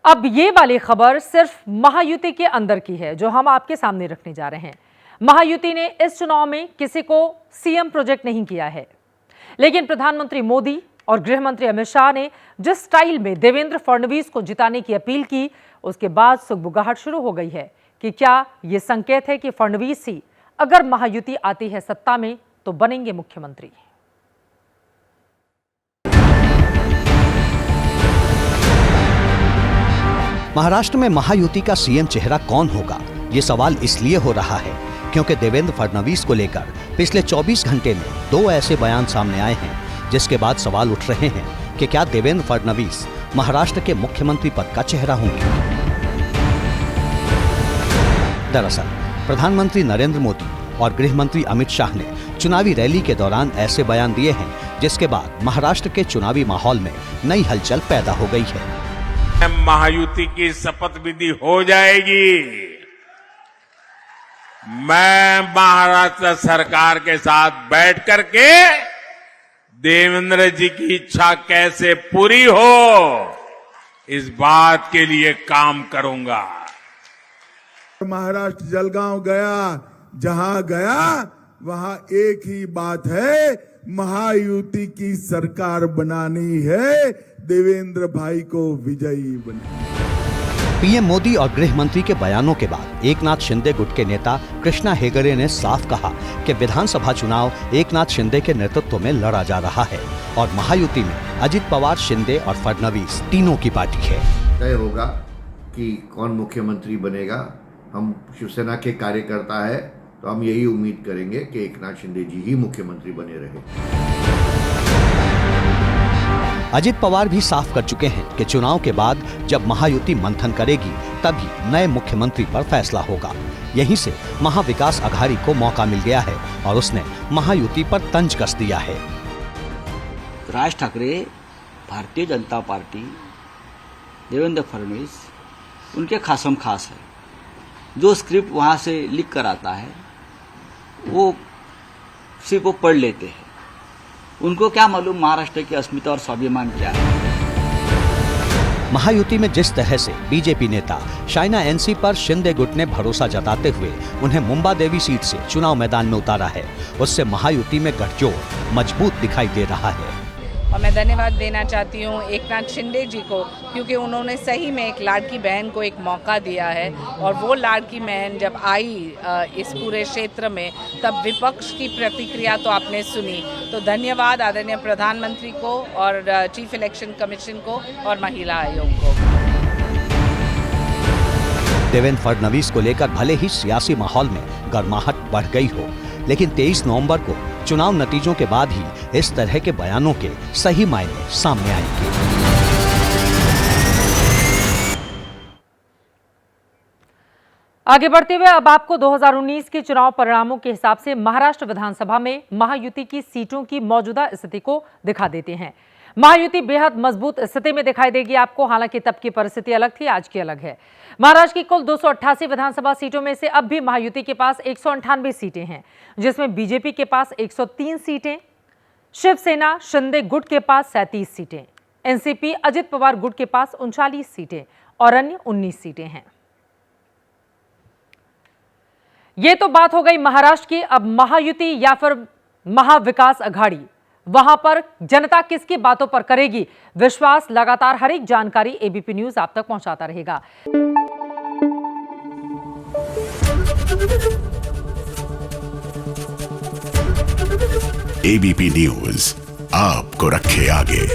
अब ये वाली खबर सिर्फ महायुति के अंदर की है जो हम आपके सामने रखने जा रहे हैं। महायुति ने इस चुनाव में किसी को सीएम प्रोजेक्ट नहीं किया है, लेकिन प्रधानमंत्री मोदी और गृह मंत्री अमित शाह ने जिस स्टाइल में देवेंद्र फडणवीस को जिताने की अपील की, उसके बाद सुगबुगाहट शुरू हो गई है कि क्या यह संकेत है कि फडणवीस ही अगर महायुति आती है सत्ता में तो बनेंगे मुख्यमंत्री। महाराष्ट्र में महायुति का सीएम चेहरा कौन होगा, ये सवाल इसलिए हो रहा है क्योंकि देवेंद्र फडणवीस को लेकर पिछले 24 घंटे में 2 ऐसे बयान सामने आए हैं, जिसके बाद सवाल उठ रहे हैं कि क्या देवेंद्र फडणवीस महाराष्ट्र के मुख्यमंत्री पद का चेहरा होंगे। दरअसल प्रधानमंत्री नरेंद्र मोदी और गृह मंत्री अमित शाह ने चुनावी रैली के दौरान ऐसे बयान दिए हैं, जिसके बाद महाराष्ट्र के चुनावी माहौल में नई हलचल पैदा हो गई है। महायुति की शपथ विधि हो जाएगी। मैं महाराष्ट्र सरकार के साथ बैठ करके देवेंद्र जी की इच्छा कैसे पूरी हो, इस बात के लिए काम करूंगा। महाराष्ट्र जलगांव गया, जहां गया वहां एक ही बात है, महायुति की सरकार बनानी है, देवेंद्र भाई को विजयी बना। पीएम मोदी और गृह मंत्री के बयानों के बाद एकनाथ शिंदे गुट के नेता कृष्णा हेगड़े ने साफ कहा कि विधानसभा चुनाव एकनाथ शिंदे के नेतृत्व में लड़ा जा रहा है और महायुति में अजित पवार, शिंदे और फडणवीस तीनों की पार्टी है। तय होगा कि कौन मुख्यमंत्री बनेगा। हम शिवसेना के कार्यकर्ता है तो हम यही उम्मीद करेंगे कि एकनाथ शिंदे जी ही मुख्यमंत्री बने रहे। अजित पवार भी साफ कर चुके हैं कि चुनाव के बाद जब महायुति मंथन करेगी तभी नए मुख्यमंत्री पर फैसला होगा। यहीं से महाविकास अघाड़ी को मौका मिल गया है और उसने महायुति पर तंज कस दिया है। राज ठाकरे, भारतीय जनता पार्टी, देवेंद्र फडणवीस उनके खासम खास है। जो स्क्रिप्ट वहां से लिख कर आता है वो सिर्फ वो पढ़ लेते हैं। उनको क्या मालूम महाराष्ट्र की अस्मिता और स्वाभिमान क्या है। महायुति में जिस तरह से बीजेपी नेता शाइना एनसी पर शिंदे गुट ने भरोसा जताते हुए उन्हें मुंबा देवी सीट से चुनाव मैदान में उतारा है, उससे महायुति में गठजोड़ मजबूत दिखाई दे रहा है। और मैं धन्यवाद देना चाहती हूँ एकनाथ शिंदे जी को, क्योंकि उन्होंने सही में एक लाड़की बहन को एक मौका दिया है। और वो लाड़की बहन जब आई इस पूरे क्षेत्र में, तब विपक्ष की प्रतिक्रिया तो आपने सुनी। तो धन्यवाद आदरणीय प्रधानमंत्री को और चीफ इलेक्शन कमीशन को और महिला आयोग को। देवेंद्र फडणवीस को लेकर भले ही सियासी माहौल में गर्माहट बढ़ गई हो, लेकिन 23 नवंबर को चुनाव नतीजों के बाद ही इस तरह के बयानों के सही मायने सामने आएंगे। आगे बढ़ते हुए अब आपको 2019 के चुनाव परिणामों के हिसाब से महाराष्ट्र विधानसभा में महायुति की सीटों की मौजूदा स्थिति को दिखा देते हैं। महायुति बेहद मजबूत स्थिति में दिखाई देगी आपको, हालांकि तब की परिस्थिति अलग थी, आज की अलग है। महाराष्ट्र की कुल 288 विधानसभा सीटों में से अब भी महायुति के पास 198 सीटें हैं, जिसमें बीजेपी के पास 103 सीटें, शिवसेना शिंदे गुट के पास 37 सीटें, एनसीपी अजित पवार गुट के पास 39 सीटें और अन्य 19 सीटें हैं। ये तो बात हो गई महाराष्ट्र की। अब महायुति या फिर महाविकास अघाड़ी, वहां पर जनता किसकी बातों पर करेगी विश्वास, लगातार हर एक जानकारी एबीपी न्यूज आप तक पहुंचाता रहेगा। एबीपी न्यूज आपको रखे आगे।